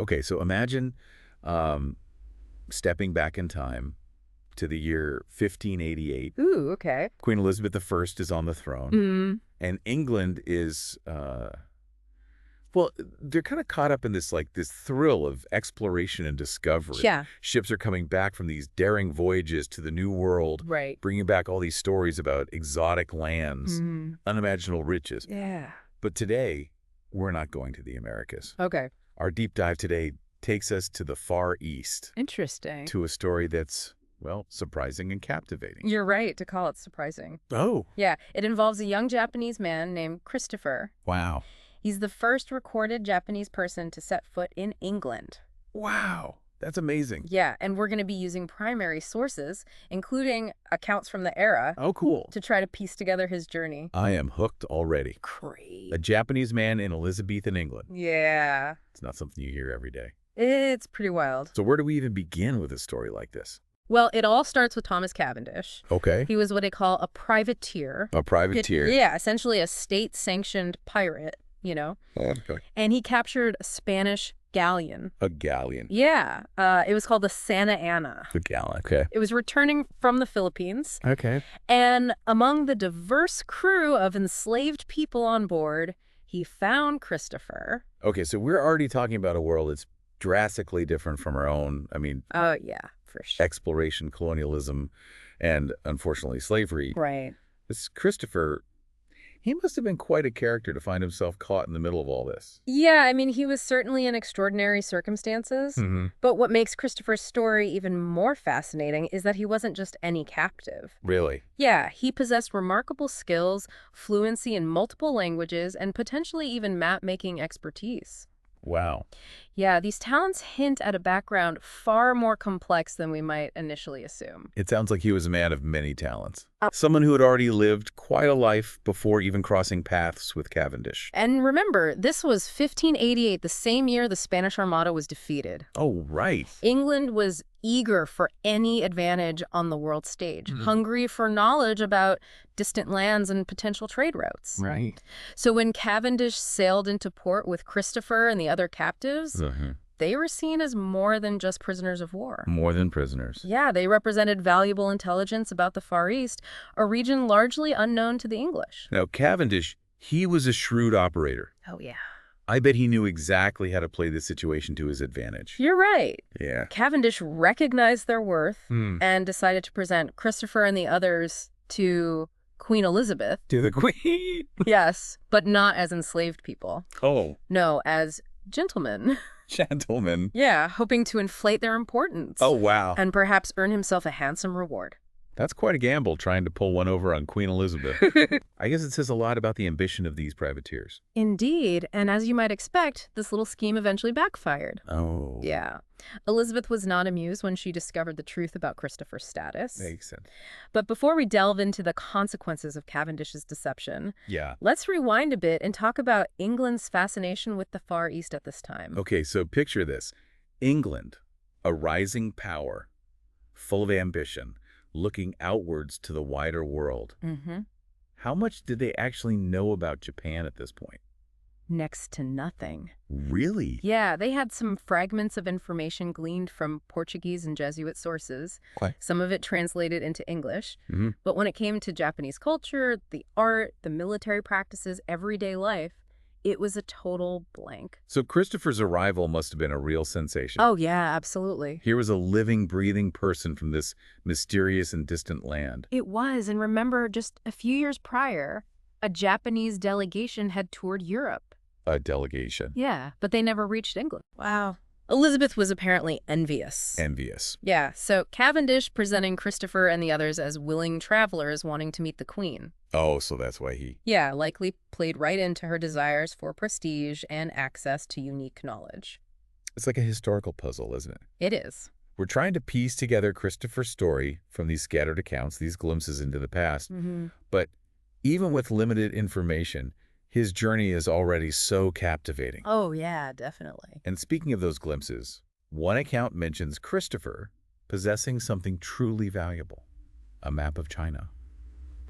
Okay, so imagine um, stepping back in time to the year 1588. Ooh, okay. Queen Elizabeth I is on the throne, Mm, and England is, well, they're kind of caught up in this thrill of exploration and discovery. yeah, Ships are coming back from these daring voyages to the New World, right. bringing back all these stories about exotic lands, Mm, unimaginable riches. yeah. But today, we're not going to the Americas. Okay. Our deep dive today takes us to the Far East, Interesting. to a story that's, well, surprising and captivating. You're right to call it surprising. Oh, Yeah, it involves a young Japanese man named Christopher. wow. He's the first recorded Japanese person to set foot in England. Wow. That's amazing. Yeah, and we're going to be using primary sources, including accounts from the era, Oh, cool. to try to piece together his journey. I am hooked already. Great. A Japanese man in Elizabethan England. Yeah, It's not something you hear every day. it's pretty wild. So where do we even begin with a story like this? Well, it all starts with Thomas Cavendish. Okay. He was what they call a privateer. A privateer. Yeah, essentially a state-sanctioned pirate, you know. Okay. And he captured a Spanish galleon. A galleon. Yeah, it was called the Santa Ana. A galleon. Okay. It was returning from the Philippines. Okay. And among the diverse crew of enslaved people on board, he found Christopher. Okay, so we're already talking about a world that's drastically different from our own. I mean, Oh, yeah, for sure. exploration, colonialism, and unfortunately slavery. Right. This Christopher, he must have been quite a character to find himself caught in the middle of all this. Yeah, I mean, he was certainly in extraordinary circumstances. Mm-hmm. But what makes Christopher's story even more fascinating is that he wasn't just any captive. Really? Yeah, he possessed remarkable skills, fluency in multiple languages, and potentially even map-making expertise. Wow. Yeah, these talents hint at a background far more complex than we might initially assume. It sounds like he was a man of many talents. Someone who had already lived quite a life before even crossing paths with Cavendish. And remember, this was 1588, the same year the Spanish Armada was defeated. Oh, right. England was eager for any advantage on the world stage, Mhm. hungry for knowledge about distant lands and potential trade routes. Right. So when Cavendish sailed into port with Christopher and the other captives, they were seen as more than just prisoners of war. More than prisoners. Yeah, they represented valuable intelligence about the Far East, a region largely unknown to the English. Now, Cavendish, he was a shrewd operator. Oh, yeah. I bet he knew exactly how to play the situation to his advantage. You're right. Yeah. Cavendish recognized their worth Hmm. and decided to present Christopher and the others to Queen Elizabeth. To the queen. Yes, but not as enslaved people. Oh, No, as gentlemen. gentlemen. Yeah, hoping to inflate their importance. Oh, wow. And perhaps earn himself a handsome reward. That's quite a gamble, trying to pull one over on Queen Elizabeth. I guess it says a lot about the ambition of these privateers. Indeed, and as you might expect, this little scheme eventually backfired. Oh. Yeah. Elizabeth was not amused when she discovered the truth about Christopher's status. Makes sense. But before we delve into the consequences of Cavendish's deception, Yeah. let's rewind a bit and talk about England's fascination with the Far East at this time. Okay, so picture this. England, a rising power, full of ambition, looking outwards to the wider world. Mm-hmm. How much did they actually know about Japan at this point? Next to nothing. Really? Yeah, they had some fragments of information gleaned from Portuguese and Jesuit sources, Okay. some of it translated into English. Mm-hmm. But when it came to Japanese culture, the art, the military practices, everyday life, it was a total blank. So Christopher's arrival must have been a real sensation. Oh, yeah, absolutely. Here was a living, breathing person from this mysterious and distant land. It was, and remember, just a few years prior, a Japanese delegation had toured Europe. A delegation. Yeah, but they never reached England. Wow. Elizabeth was apparently envious. Envious. Yeah, so Cavendish presenting Christopher and the others as willing travelers wanting to meet the Queen. Oh, so that's why he... Yeah, likely played right into her desires for prestige and access to unique knowledge. It's like a historical puzzle, isn't it? It is. We're trying to piece together Christopher's story from these scattered accounts, these glimpses into the past. Mm-hmm. But even with limited information, his journey is already so captivating. Oh, yeah, definitely. And speaking of those glimpses, one account mentions Christopher possessing something truly valuable, a map of China.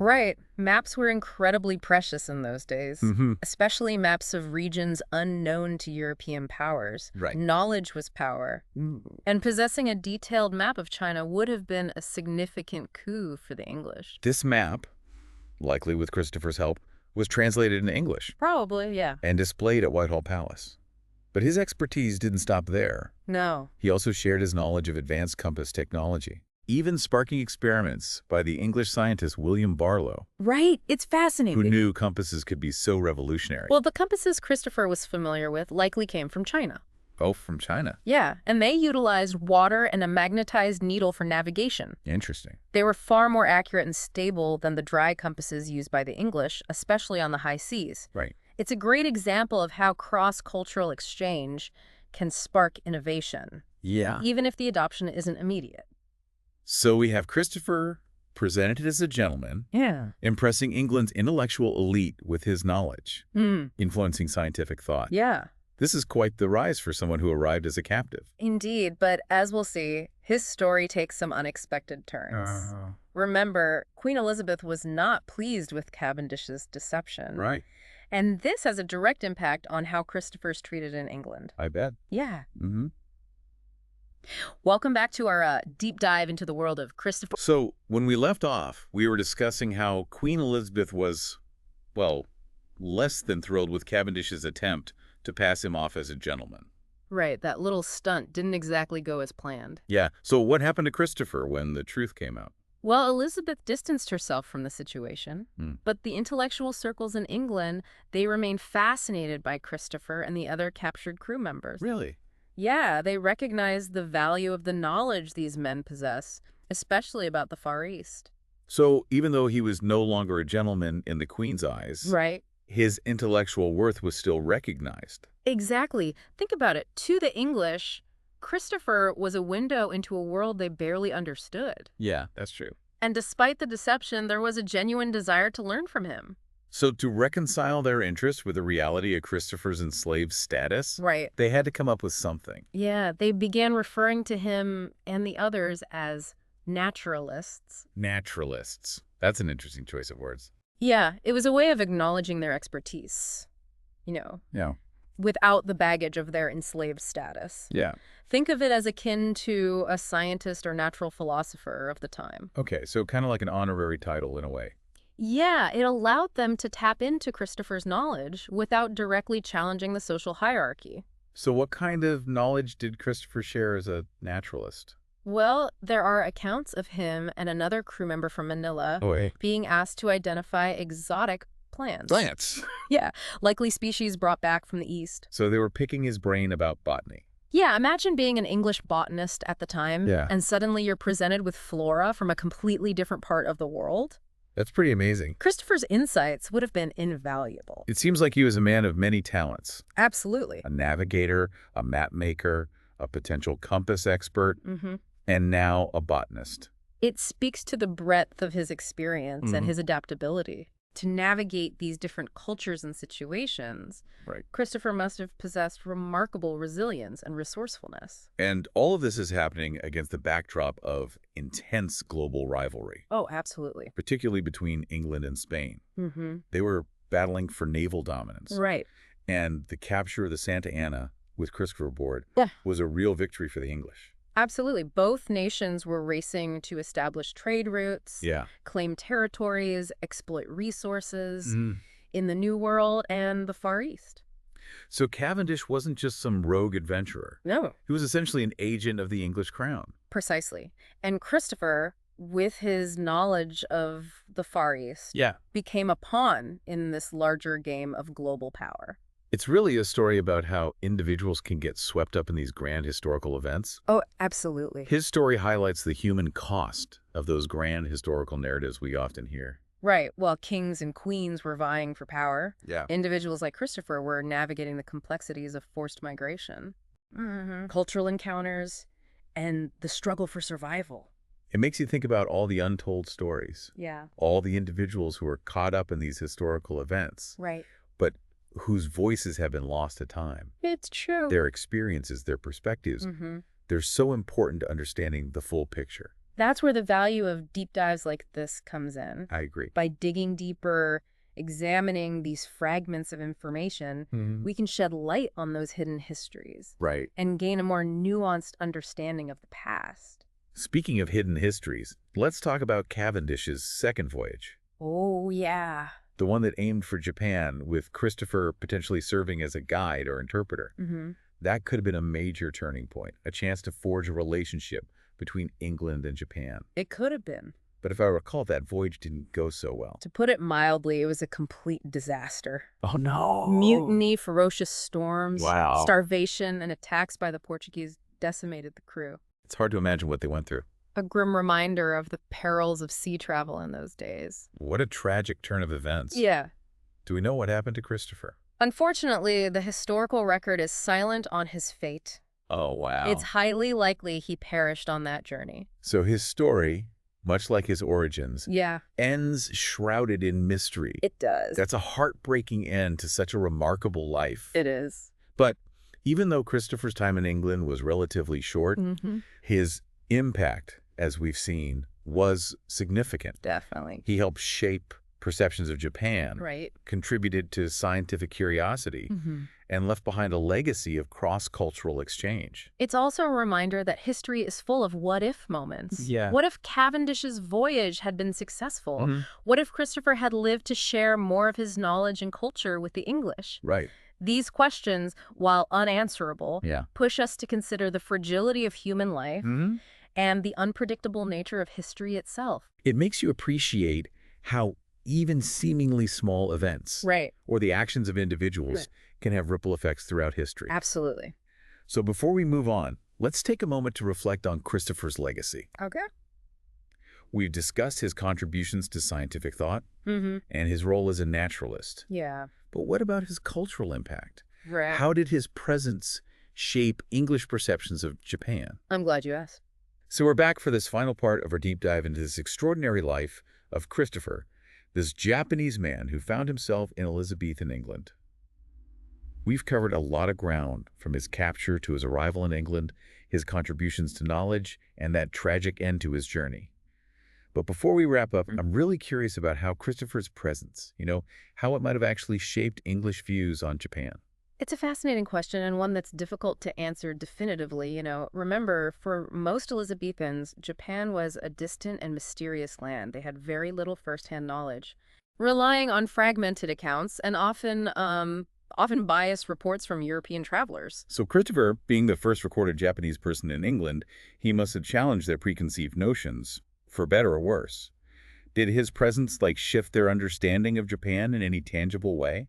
Right. Maps were incredibly precious in those days, Mm-hmm. especially maps of regions unknown to European powers. Right. Knowledge was power. And possessing a detailed map of China would have been a significant coup for the English. This map, likely with Christopher's help, was translated into English Probably, yeah. and displayed at Whitehall Palace. But his expertise didn't stop there. No. He also shared his knowledge of advanced compass technology, even sparking experiments by the English scientist William Barlow, Right. It's fascinating. who knew compasses could be so revolutionary. Well, the compasses Christopher was familiar with likely came from China. Oh, from China. Yeah, and they utilized water and a magnetized needle for navigation. Interesting. They were far more accurate and stable than the dry compasses used by the English, especially on the high seas. Right. It's a great example of how cross-cultural exchange can spark innovation, Yeah. even if the adoption isn't immediate. So we have Christopher presented as a gentleman, Yeah. impressing England's intellectual elite with his knowledge, influencing scientific thought. Yeah. This is quite the rise for someone who arrived as a captive. Indeed, but as we'll see, his story takes some unexpected turns. Remember, Queen Elizabeth was not pleased with Cavendish's deception. Right. And this has a direct impact on how Christopher's treated in England. I bet. Yeah. Mm-hmm. Welcome back to our deep dive into the world of Christopher. So when we left off, we were discussing how Queen Elizabeth was, well, less than thrilled with Cavendish's attempt to pass him off as a gentleman. Right, that little stunt didn't exactly go as planned. Yeah, so what happened to Christopher when the truth came out? Well, Elizabeth distanced herself from the situation, but the intellectual circles in England, they remained fascinated by Christopher and the other captured crew members. Really? Yeah, they recognized the value of the knowledge these men possess, especially about the Far East. So even though he was no longer a gentleman in the Queen's eyes, Right. his intellectual worth was still recognized. Exactly. Think about it. To the English, Christopher was a window into a world they barely understood. Yeah, that's true. And despite the deception, there was a genuine desire to learn from him. So to reconcile their interest with the reality of Christopher's enslaved status, Right. they had to come up with something. Yeah, they began referring to him and the others as naturalists. Naturalists. That's an interesting choice of words. Yeah, it was a way of acknowledging their expertise, Yeah. without the baggage of their enslaved status. Yeah. Think of it as akin to a scientist or natural philosopher of the time. Okay, so kind of like an honorary title in a way. Yeah, it allowed them to tap into Christopher's knowledge without directly challenging the social hierarchy. So what kind of knowledge did Christopher share as a naturalist? Well, there are accounts of him and another crew member from Manila hey. being asked to identify exotic plants. Plants. Yeah, likely species brought back from the East. So they were picking his brain about botany. Yeah, imagine being an English botanist at the time, Yeah. and suddenly you're presented with flora from a completely different part of the world. That's pretty amazing. Christopher's insights would have been invaluable. It seems like he was a man of many talents. Absolutely. A navigator, a map maker, a potential compass expert, and now a botanist. It speaks to the breadth of his experience and his adaptability. To navigate these different cultures and situations, Right. Christopher must have possessed remarkable resilience and resourcefulness. And all of this is happening against the backdrop of intense global rivalry, Oh, absolutely. particularly between England and Spain. Mm-hmm. They were battling for naval dominance. Right. And the capture of the Santa Ana with Christopher aboard Yeah. was a real victory for the English. Absolutely. Both nations were racing to establish trade routes, Yeah. claim territories, exploit resources in the New World and the Far East. So Cavendish wasn't just some rogue adventurer. No. He was essentially an agent of the English crown. Precisely. And Christopher, with his knowledge of the Far East, Yeah. became a pawn in this larger game of global power. It's really a story about how individuals can get swept up in these grand historical events. Oh, absolutely. His story highlights the human cost of those grand historical narratives we often hear. Right. While kings and queens were vying for power, Yeah. individuals like Christopher were navigating the complexities of forced migration, cultural encounters, and the struggle for survival. It makes you think about all the untold stories, Yeah. all the individuals who are caught up in these historical events, Right. but whose voices have been lost to time. It's true. Their experiences, their perspectives, they're so important to understanding the full picture. That's where the value of deep dives like this comes in. I agree. By digging deeper, examining these fragments of information, we can shed light on those hidden histories Right. and gain a more nuanced understanding of the past. Speaking of hidden histories, let's talk about Cavendish's second voyage. Oh, yeah. The one that aimed for Japan, with Christopher potentially serving as a guide or interpreter. That could have been a major turning point, a chance to forge a relationship between England and Japan. It could have been. But if I recall, that voyage didn't go so well. To put it mildly, it was a complete disaster. Oh, no. Mutiny, ferocious storms, Wow. starvation, and attacks by the Portuguese decimated the crew. It's hard to imagine what they went through. A grim reminder of the perils of sea travel in those days. What a tragic turn of events. Yeah. Do we know what happened to Christopher? Unfortunately, the historical record is silent on his fate. Oh, wow. It's highly likely he perished on that journey. So his story, much like his origins, Yeah, ends shrouded in mystery. it does. That's a heartbreaking end to such a remarkable life. It is. But even though Christopher's time in England was relatively short, his impact, as we've seen, was significant. Definitely. He helped shape perceptions of Japan, Right. contributed to scientific curiosity, and left behind a legacy of cross-cultural exchange. It's also a reminder that history is full of what-if moments. Yeah. What if Cavendish's voyage had been successful? What if Christopher had lived to share more of his knowledge and culture with the English? Right. These questions, while unanswerable, Yeah. push us to consider the fragility of human life and the unpredictable nature of history itself. It makes you appreciate how even seemingly small events Right. or the actions of individuals can have ripple effects throughout history. Absolutely. So before we move on, let's take a moment to reflect on Christopher's legacy. Okay. We've discussed his contributions to scientific thought and his role as a naturalist. Yeah. But what about his cultural impact? Right. How did his presence shape English perceptions of Japan? I'm glad you asked. So we're back for this final part of our deep dive into this extraordinary life of Christopher, this Japanese man who found himself in Elizabethan England. We've covered a lot of ground, from his capture to his arrival in England, his contributions to knowledge, and that tragic end to his journey. But before we wrap up, I'm really curious about how Christopher's presence, how it might have actually shaped English views on Japan. It's a fascinating question and one that's difficult to answer definitively. Remember, for most Elizabethans, Japan was a distant and mysterious land. They had very little firsthand knowledge, relying on fragmented accounts and often biased reports from European travelers. So Christopher, being the first recorded Japanese person in England, he must have challenged their preconceived notions, for better or worse. Did his presence shift their understanding of Japan in any tangible way?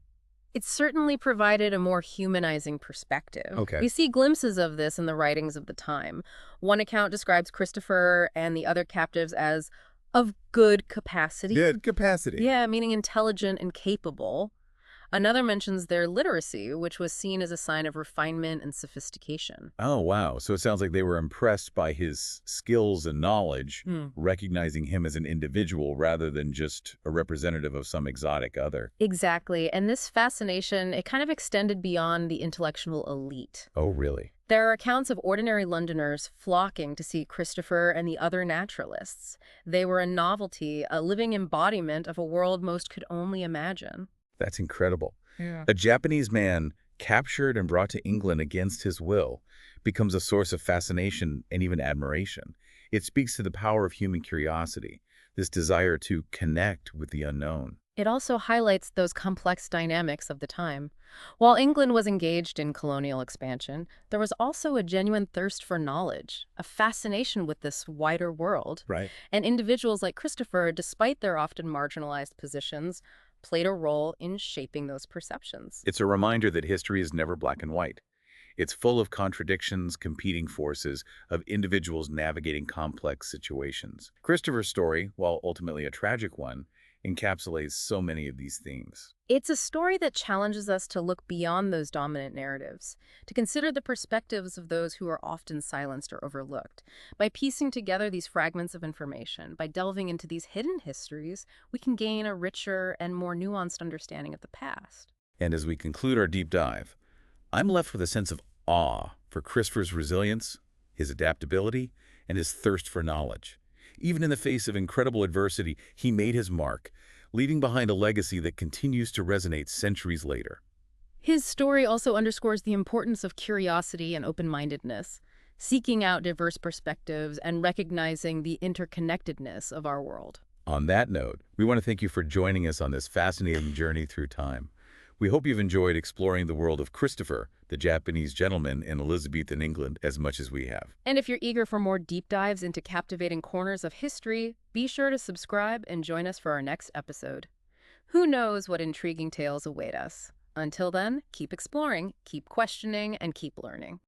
It certainly provided a more humanizing perspective. Okay. We see glimpses of this in the writings of the time. One account describes Christopher and the other captives as of good capacity. Good capacity. Yeah, meaning intelligent and capable. Another mentions their literacy, which was seen as a sign of refinement and sophistication. Oh, wow. So it sounds like they were impressed by his skills and knowledge, recognizing him as an individual rather than just a representative of some exotic other. Exactly. And this fascination, it kind of extended beyond the intellectual elite. Oh, really? There are accounts of ordinary Londoners flocking to see Christopher and the other naturalists. They were a novelty, a living embodiment of a world most could only imagine. That's incredible. Yeah. A Japanese man captured and brought to England against his will becomes a source of fascination and even admiration. It speaks to the power of human curiosity, this desire to connect with the unknown. It also highlights those complex dynamics of the time. While England was engaged in colonial expansion, there was also a genuine thirst for knowledge, a fascination with this wider world. Right. And individuals like Christopher, despite their often marginalized positions, played a role in shaping those perceptions. It's a reminder that history is never black and white. It's full of contradictions, competing forces, of individuals navigating complex situations. Christopher's story, while ultimately a tragic one, encapsulates so many of these themes. It's a story that challenges us to look beyond those dominant narratives, to consider the perspectives of those who are often silenced or overlooked. By piecing together these fragments of information, by delving into these hidden histories, we can gain a richer and more nuanced understanding of the past. And as we conclude our deep dive, I'm left with a sense of awe for Christopher's resilience, his adaptability, and his thirst for knowledge. Even in the face of incredible adversity, he made his mark, leaving behind a legacy that continues to resonate centuries later. His story also underscores the importance of curiosity and open-mindedness, seeking out diverse perspectives and recognizing the interconnectedness of our world. On that note, we want to thank you for joining us on this fascinating journey through time. We hope you've enjoyed exploring the world of Christopher, the Japanese gentleman in Elizabethan England, as much as we have. And if you're eager for more deep dives into captivating corners of history, be sure to subscribe and join us for our next episode. Who knows what intriguing tales await us? Until then, keep exploring, keep questioning, and keep learning.